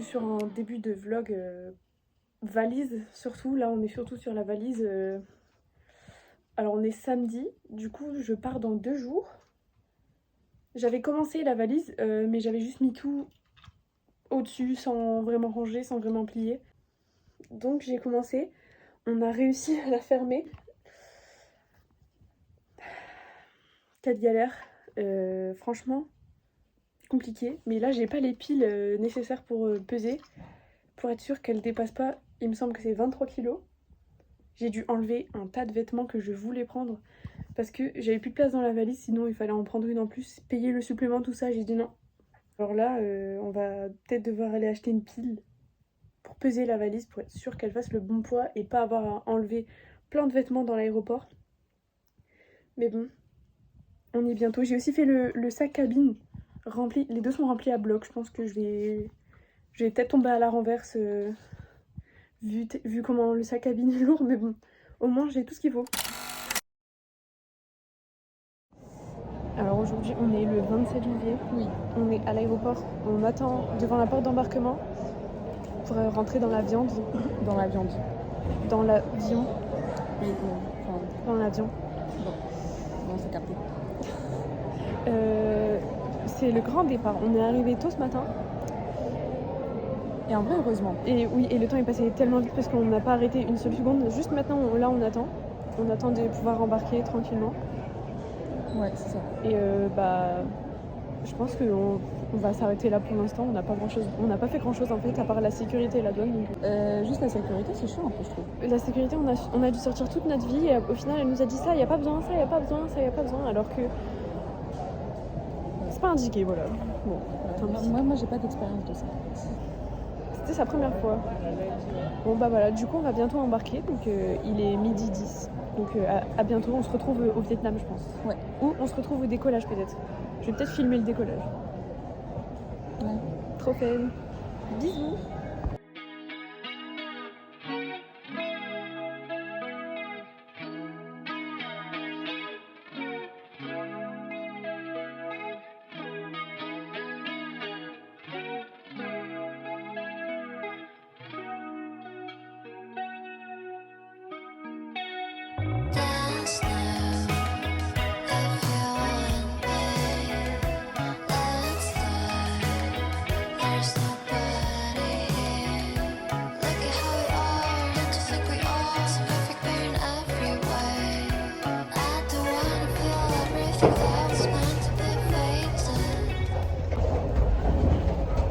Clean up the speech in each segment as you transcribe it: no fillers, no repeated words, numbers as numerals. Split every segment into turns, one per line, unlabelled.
sur un début de vlog valise, surtout. Là, on est surtout sur la valise. Alors, on est samedi. Du coup, je pars dans 2 jours. J'avais commencé la valise, mais j'avais juste mis tout au-dessus, sans vraiment ranger, sans vraiment plier. Donc, j'ai commencé. On a réussi à la fermer. Quelle galère. Franchement, compliqué. Mais là, j'ai pas les piles nécessaires pour peser. Pour être sûre qu'elle dépasse pas, il me semble que c'est 23 kilos. J'ai dû enlever un tas de vêtements que je voulais prendre parce que j'avais plus de place dans la valise, sinon il fallait en prendre une en plus, payer le supplément, tout ça. J'ai dit non. Alors là, on va peut-être devoir aller acheter une pile pour peser la valise, pour être sûr qu'elle fasse le bon poids et pas avoir à enlever plein de vêtements dans l'aéroport. Mais bon, on y est bientôt. J'ai aussi fait le sac cabine rempli. Les deux sont remplis à bloc. Je pense que je vais peut-être tomber à la renverse vu comment le sac cabine est lourd, mais bon, au moins j'ai tout ce qu'il faut. Alors aujourd'hui, on est le 27 janvier.
Oui.
On est à l'aéroport. On attend devant la porte d'embarquement pour rentrer dans la viande.
Dans la viande.
Dans l'avion.
Oui, non. Enfin,
Dans l'avion.
bon, c'est capté.
C'est le grand départ. On est arrivé tôt ce matin.
Et en vrai, heureusement.
Et oui, et le temps est passé tellement vite parce qu'on n'a pas arrêté une seule seconde. Juste maintenant, là, on attend. On attend de pouvoir embarquer tranquillement.
Ouais, c'est ça.
Et je pense qu'on va s'arrêter là pour l'instant. On n'a pas grand chose. On n'a pas fait grand chose en fait, à part la sécurité et la douane. Donc...
Juste la sécurité, c'est chiant un peu, je trouve.
La sécurité, on a dû sortir toute notre vie et au final, elle nous a dit ça, il n'y a pas besoin, ça, il n'y a pas besoin, ça, il n'y a pas besoin. Alors que c'est pas indiqué, voilà. Bon, tant pis.
Moi, j'ai pas d'expérience de ça.
C'était sa première fois. Bon, bah voilà, du coup, on va bientôt embarquer. Donc, il est 12h10. Donc, à bientôt. On se retrouve au Vietnam, je pense.
Ouais.
Ou on se retrouve au décollage, peut-être. Je vais peut-être filmer le décollage.
Ouais.
Trop fun. Bisous.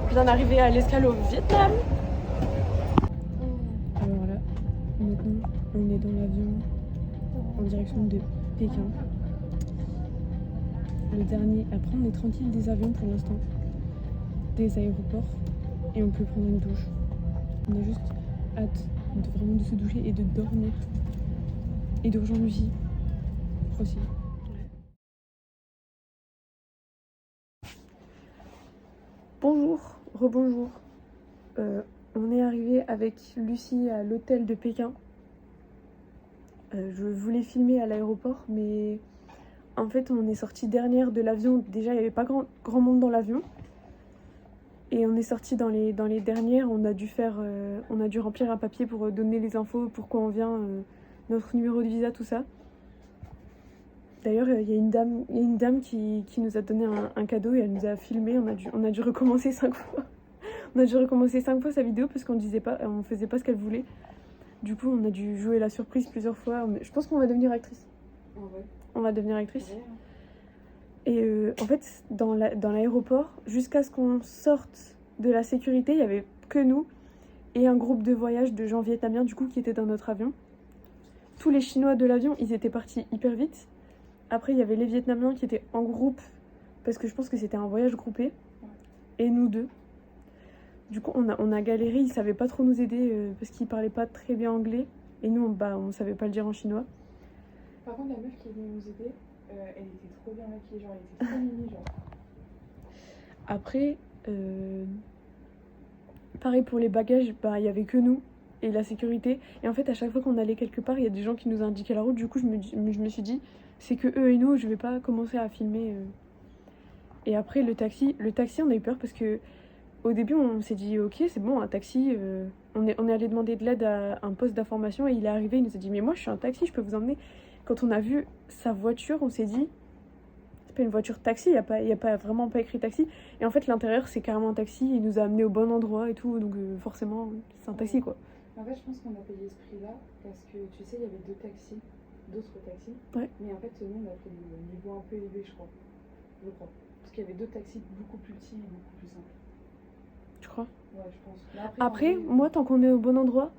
Je viens d'arriver à l'escale au Vietnam. Alors là, maintenant, on est dans l'avion en direction de Pékin. Le dernier. Après, on est tranquille des avions pour l'instant, des aéroports, et on peut prendre une douche. On a juste hâte vraiment de se doucher et de dormir. Et de rejoindre Lucie aussi. Bonjour, rebonjour. On est arrivé avec Lucie à l'hôtel de Pékin. Je voulais filmer à l'aéroport, mais en fait on est sorti dernière de l'avion. Déjà il n'y avait pas grand monde dans l'avion. Et on est sorti dans les dernières. On a dû remplir un papier pour donner les infos, pourquoi on vient, notre numéro de visa, tout ça. D'ailleurs, il y a une dame qui nous a donné un cadeau et elle nous a filmé. On a dû recommencer 5 fois. On a dû recommencer 5 fois sa vidéo parce qu'on faisait pas ce qu'elle voulait. Du coup, on a dû jouer la surprise plusieurs fois. Je pense qu'on va devenir actrice.
Ouais.
On va devenir actrice. Ouais. Et en fait, dans l'aéroport, jusqu'à ce qu'on sorte de la sécurité, il y avait que nous et un groupe de voyage de gens vietnamiens du coup qui étaient dans notre avion. Tous les Chinois de l'avion, ils étaient partis hyper vite. Après, il y avait les Vietnamiens qui étaient en groupe, parce que je pense que c'était un voyage groupé, et nous deux. Du coup, on a galéré, ils savaient pas trop nous aider, parce qu'ils parlaient pas très bien anglais, et nous, on savait pas le dire en chinois.
Par contre, la meuf qui est venue nous aider, elle était trop bien maquillée, genre, elle était trop mimi, genre.
Après, pareil pour les bagages, il y avait que nous, et la sécurité. Et en fait, à chaque fois qu'on allait quelque part, il y a des gens qui nous indiquaient la route, du coup, je me suis dit... C'est que eux et nous, je vais pas commencer à filmer. Et après, le taxi, on a eu peur parce que au début, on s'est dit, ok, c'est bon, un taxi. On est allé demander de l'aide à un poste d'information et il est arrivé, il nous a dit, mais moi, je suis un taxi, je peux vous emmener. Quand on a vu sa voiture, on s'est dit, c'est pas une voiture taxi, y a pas vraiment pas écrit taxi. Et en fait, l'intérieur, c'est carrément un taxi, il nous a amené au bon endroit et tout, donc forcément, c'est un taxi, quoi.
En fait, je pense qu'on a payé ce prix-là parce que tu sais, il y avait d'autres taxis.
Ouais.
Mais en fait, nous, on a pris le niveau un peu élevé, je crois. Parce qu'il y avait d'autres taxis beaucoup plus petits et beaucoup plus simples.
Tu crois?
Ouais, je pense. Mais
Après, moi, tant qu'on est au bon endroit,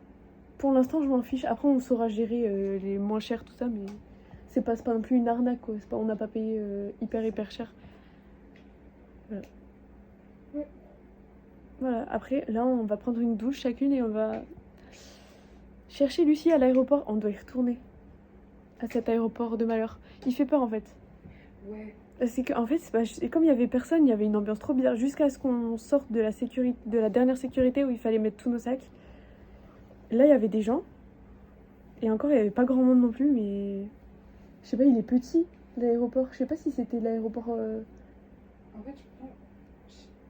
pour l'instant, je m'en fiche. Après, on saura gérer les moins chers, tout ça, mais c'est pas non plus une arnaque, quoi. On n'a pas payé hyper cher. Voilà.
Ouais.
Voilà. Après, là, on va prendre une douche chacune et on va chercher Lucie à l'aéroport. On doit y retourner. À cet aéroport de malheur. Il fait peur, en fait.
Ouais.
C'est qu'en fait, comme il y avait personne, il y avait une ambiance trop bizarre. Jusqu'à ce qu'on sorte de la dernière sécurité où il fallait mettre tous nos sacs. Là, il y avait des gens. Et encore, il n'y avait pas grand monde non plus, mais... Je sais pas, il est petit, l'aéroport. Je sais pas si c'était l'aéroport...
En fait,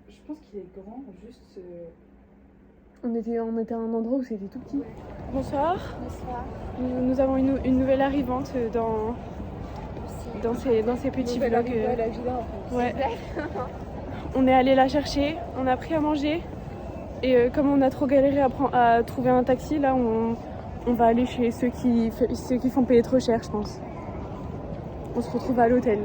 je pense qu'il est grand, juste...
On était à un endroit où c'était tout petit.
Ouais.
Bonsoir.
Bonsoir.
Nous avons une nouvelle arrivante dans ces petits vlogs.
La villa, en fait.
Ouais. On est allé la chercher, on a pris à manger. Et comme on a trop galéré à trouver un taxi, là, on va aller chez ceux qui font payer trop cher, je pense. On se retrouve à l'hôtel.